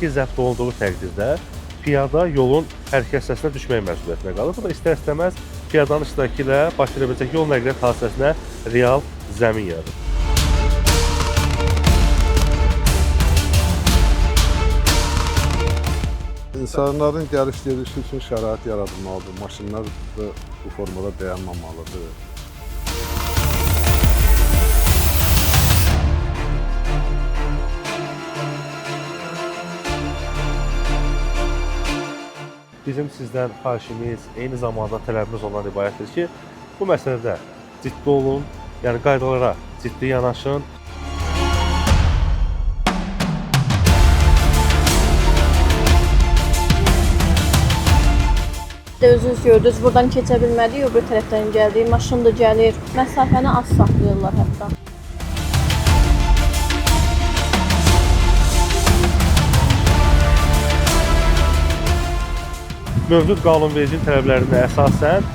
səki zəbt olunduğu təqdirdə piyada yolun hərəkət hissəsinə düşmək məcburiyyətinə qalır. Bu da istər-istəməz piyadanın iştirakı ilə baş verə biləcək yol nəqliyyat hadisəsinə real zəmin yaradır. İnsanların gəliş-gedişi üçün şərait yaradılmalıdır. Maşınlar da bu formada dayanmamalıdır. Bizim sizdən xahişimiz, eyni zamanda tələbimiz ondan ibarətdir ki, bu məsələdə ciddi olun, yəni qaydalara ciddi yanaşın. Özünüz gördünüz, buradan keçə bilmədik, o bir tərəfdən gəldik, maşın da gəlir, məsafəni az saxlayırlar hətta. Mövcud qanunvericiliyin tələblərinə əsasən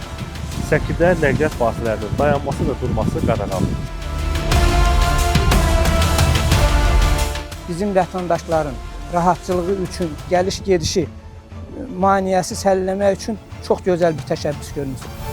səkidə nəqliyyat vasitələrinin dayanması və durması qadağandır. Bizim vətəndaşların rahatçılığı üçün, gəliş-gedişi maneəsiz həll etmək üçün çox gözəl bir təşəbbüs görmüşük.